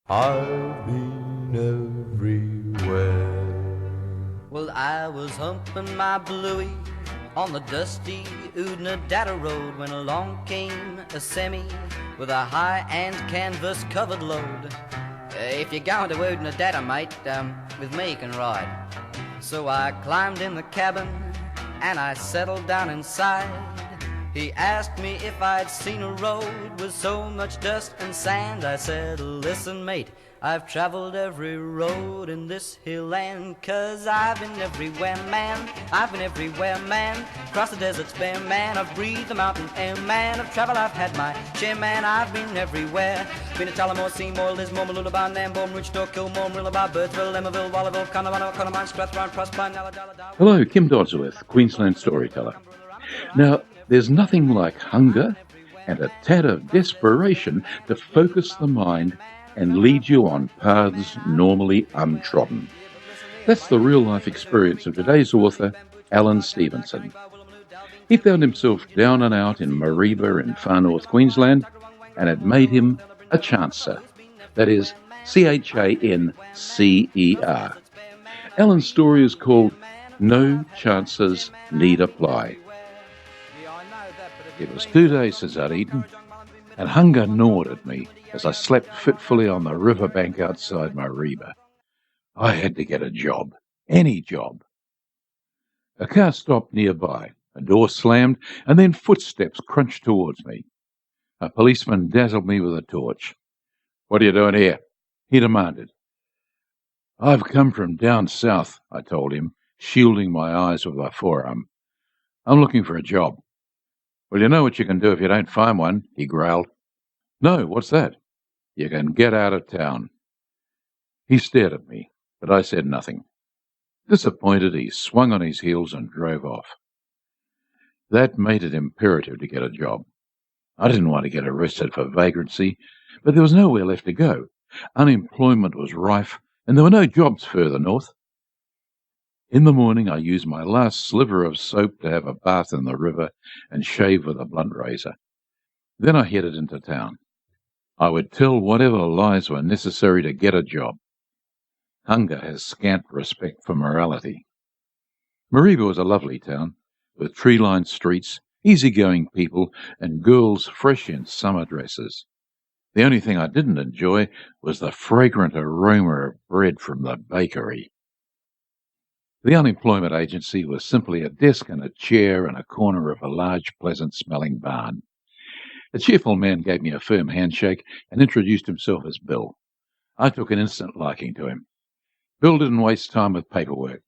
I've been everywhere. Well, I was humping my bluey on the dusty Oodnadatta road when along came a semi with a high-end canvas-covered load. If you're going to Oodnadatta, mate, with me you can ride. So I climbed in the cabin and I settled down inside. He asked me if I'd seen a road with so much dust and sand. I said, listen, mate, I've traveled every road in this hill land, 'cause I've been everywhere, man. I've been everywhere, man. Across the desert's bare, man. I've breathed the mountain air, man. Of travel I've had my share, man. I've been everywhere. Been to Tullamore, Seymour, Lismore, Mooloolaba, Nambour, Roochdore, Kilmore, Marillaba, Birdsville, Emmaville, Wallaville, Connemara, Connemara, Strathrown, Proserpine, Ulladulla. Hello, Kim Dodsworth, Queensland storyteller. Now, there's nothing like hunger and a tad of desperation to focus the mind and lead you on paths normally untrodden. That's the real-life experience of today's author, Allan Stevenson. He found himself down and out in Mareeba in far north Queensland, and it made him a chancer. That is, Chancer. Allan's story is called No Chances Need Apply. It was 2 days since I'd eaten, and hunger gnawed at me as I slept fitfully on the riverbank outside Mareeba. I had to get a job, any job. A car stopped nearby, a door slammed, and then footsteps crunched towards me. A policeman dazzled me with a torch. "What are you doing here?" he demanded. "I've come from down south," I told him, shielding my eyes with my forearm. "I'm looking for a job." "Well, you know what you can do if you don't find one," he growled. "No, what's that?" "You can get out of town." He stared at me, but I said nothing. Disappointed, he swung on his heels and drove off. That made it imperative to get a job. I didn't want to get arrested for vagrancy, but there was nowhere left to go. Unemployment was rife, and there were no jobs further north. In the morning I used my last sliver of soap to have a bath in the river and shave with a blunt razor. Then I headed into town. I would tell whatever lies were necessary to get a job. Hunger has scant respect for morality. Mareeba was a lovely town, with tree-lined streets, easy-going people, and girls fresh in summer dresses. The only thing I didn't enjoy was the fragrant aroma of bread from the bakery. The unemployment agency was simply a desk and a chair in a corner of a large, pleasant-smelling barn. A cheerful man gave me a firm handshake and introduced himself as Bill. I took an instant liking to him. Bill didn't waste time with paperwork.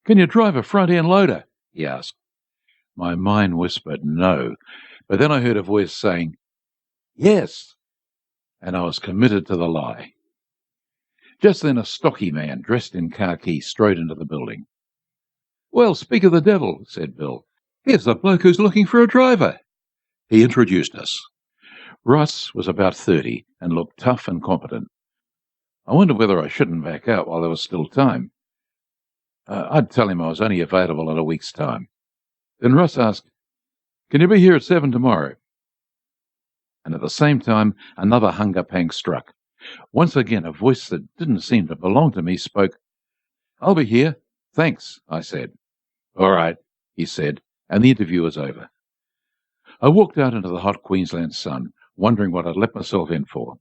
"Can you drive a front-end loader?" he asked. My mind whispered no, but then I heard a voice saying, "Yes," and I was committed to the lie. Just then a stocky man dressed in khaki strode into the building. "Well, speak of the devil," said Bill. "Here's the bloke who's looking for a driver." He introduced us. Russ was about 30 and looked tough and competent. I wondered whether I shouldn't back out while there was still time. I'd tell him I was only available in a week's time. Then Russ asked, "Can you be here at 7 tomorrow?" And at the same time, another hunger pang struck. Once again, a voice that didn't seem to belong to me spoke. "I'll be here. Thanks," I said. "All right," he said, and the interview was over. I walked out into the hot Queensland sun, wondering what I'd let myself in for.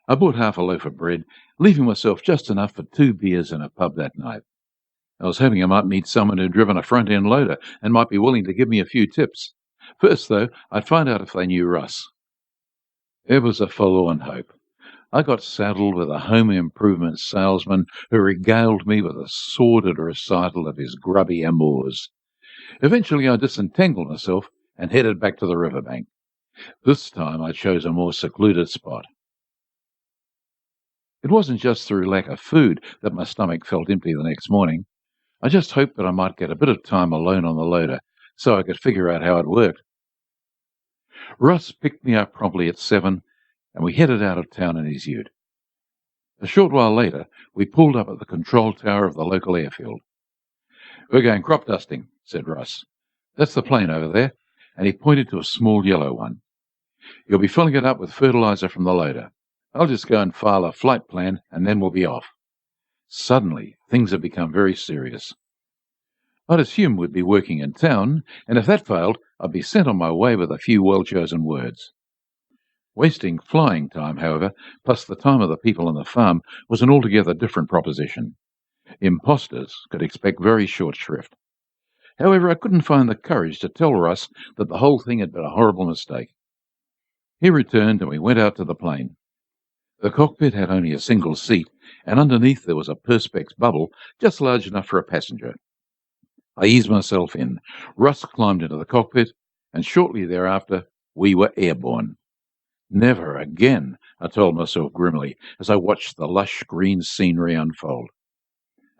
I bought half a loaf of bread, leaving myself just enough for 2 beers in a pub that night. I was hoping I might meet someone who'd driven a front-end loader and might be willing to give me a few tips. First, though, I'd find out if they knew Russ. It was a forlorn hope. I got saddled with a home improvement salesman who regaled me with a sordid recital of his grubby amours. Eventually I disentangled myself and headed back to the riverbank. This time I chose a more secluded spot. It wasn't just through lack of food that my stomach felt empty the next morning. I just hoped that I might get a bit of time alone on the loader so I could figure out how it worked. Russ picked me up promptly at 7, and we headed out of town in his ute. A short while later, we pulled up at the control tower of the local airfield. "We're going crop dusting," said Russ. "That's the plane over there," and he pointed to a small yellow one. "You'll be filling it up with fertilizer from the loader. I'll just go and file a flight plan and then we'll be off. Suddenly, things had become very serious. I'd assumed we'd be working in town, and if that failed, I'd be sent on my way with a few well-chosen words. Wasting flying time, however, plus the time of the people on the farm, was an altogether different proposition. Impostors could expect very short shrift. However, I couldn't find the courage to tell Russ that the whole thing had been a horrible mistake. He returned and we went out to the plane. The cockpit had only a single seat, and underneath there was a perspex bubble just large enough for a passenger. I eased myself in. Russ climbed into the cockpit, and shortly thereafter we were airborne. Never again, I told myself grimly as I watched the lush green scenery unfold.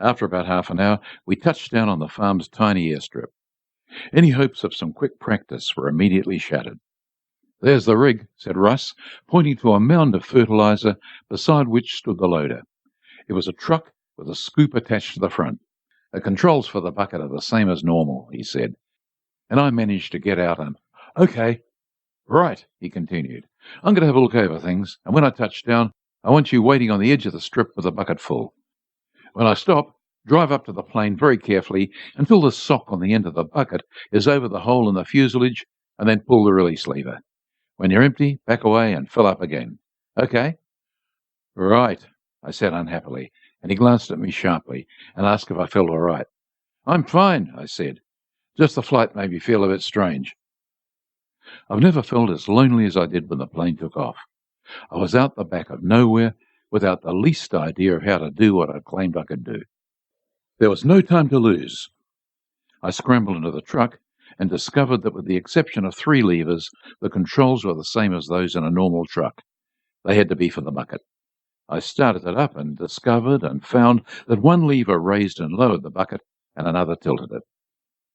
After about half an hour, we touched down on the farm's tiny airstrip. Any hopes of some quick practice were immediately shattered. "There's the rig," said Russ, pointing to a mound of fertilizer beside which stood the loader. It was a truck with a scoop attached to the front. "The controls for the bucket are the same as normal," he said, and I managed to get out and, "Okay." "Right," he continued. "I'm going to have a look over things, and when I touch down, I want you waiting on the edge of the strip with the bucket full. When I stop, drive up to the plane very carefully until the sock on the end of the bucket is over the hole in the fuselage, and then pull the release lever. When you're empty, back away and fill up again. Okay?" "Right," I said unhappily, and he glanced at me sharply and asked if I felt all right. "I'm fine," I said. "Just the flight made me feel a bit strange." I've never felt as lonely as I did when the plane took off. I was out the back of nowhere without the least idea of how to do what I claimed I could do. There was no time to lose. I scrambled into the truck and discovered that with the exception of 3 levers, the controls were the same as those in a normal truck. They had to be for the bucket. I started it up and discovered and found that one lever raised and lowered the bucket and another tilted it.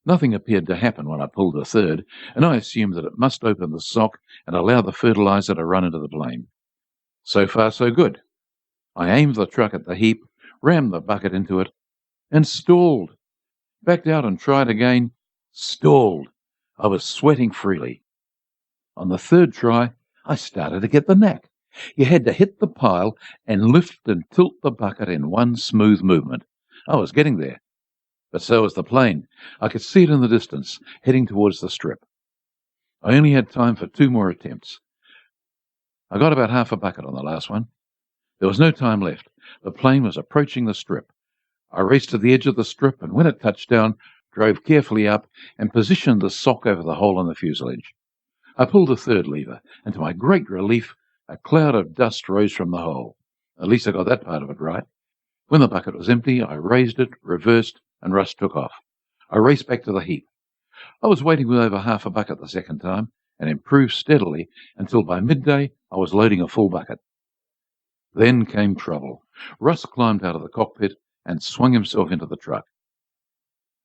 Nothing appeared to happen when I pulled the third, and I assumed that it must open the sock and allow the fertilizer to run into the plane. So far, so good. I aimed the truck at the heap, rammed the bucket into it, and stalled. Backed out and tried again. Stalled. I was sweating freely. On the third try, I started to get the knack. You had to hit the pile and lift and tilt the bucket in one smooth movement. I was getting there. But so was the plane. I could see it in the distance, heading towards the strip. I only had time for 2 more attempts. I got about half a bucket on the last one. There was no time left. The plane was approaching the strip. I raced to the edge of the strip, and when it touched down, drove carefully up and positioned the sock over the hole in the fuselage. I pulled the third lever, and to my great relief, a cloud of dust rose from the hole. At least I got that part of it right. When the bucket was empty, I raised it, reversed, and Russ took off. I raced back to the heap. I was waiting with over half a bucket the second time, and improved steadily until by midday I was loading a full bucket. Then came trouble. Russ climbed out of the cockpit and swung himself into the truck.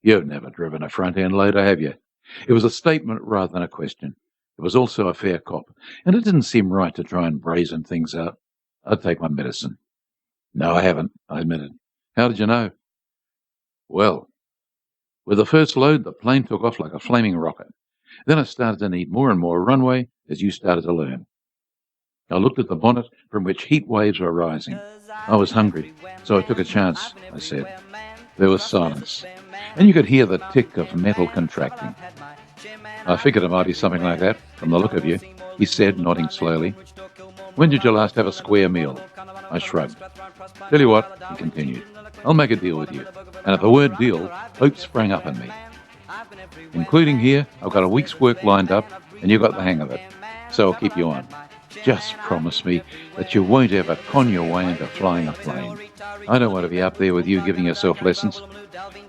"You've never driven a front-end loader, have you?" It was a statement rather than a question. It was also a fair cop, and it didn't seem right to try and brazen things out. I'd take my medicine. "No, I haven't," I admitted. "How did you know?" "Well, with the first load, the plane took off like a flaming rocket. Then it started to need more and more runway as you started to learn." I looked at the bonnet from which heat waves were rising. I was hungry, so I took a chance, I said. There was silence, and you could hear the tick of metal contracting. "I figured it might be something like that, from the look of you," he said, nodding slowly. "When did you last have a square meal?" I shrugged. "Tell you what," he continued, "I'll make a deal with you." And at the word deal, hope sprang up in me. "Including here, I've got a week's work lined up, and you've got the hang of it. So I'll keep you on. Just promise me that you won't ever con your way into flying a plane. I don't want to be up there with you giving yourself lessons."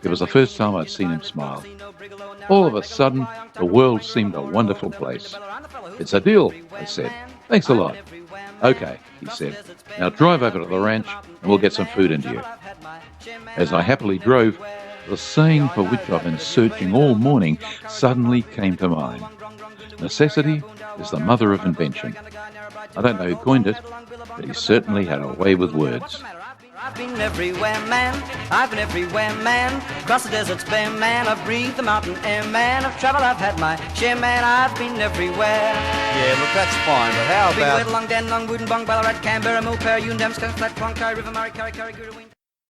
It was the first time I'd seen him smile. All of a sudden, the world seemed a wonderful place. "It's a deal," I said. "Thanks a lot." "Okay," he said. "Now drive over to the ranch and we'll get some food into you." As I happily drove, the saying for which I've been searching all morning suddenly came to mind. Necessity is the mother of invention. I don't know who coined it, but he certainly had a way with words. I've been everywhere, man. I've been everywhere, man. Across the deserts bare, man. I've breathed the mountain air, man. I've traveled, I've had my share, man. I've been everywhere. Yeah, look, that's fine, but how Big about... Wed, Long Dan, Long Wooden, Bong, Ballarat, Canberra, Mulperry, Yundam, Skunk, Flat, Clonkai, River Murray, Curry, Guru, Wind.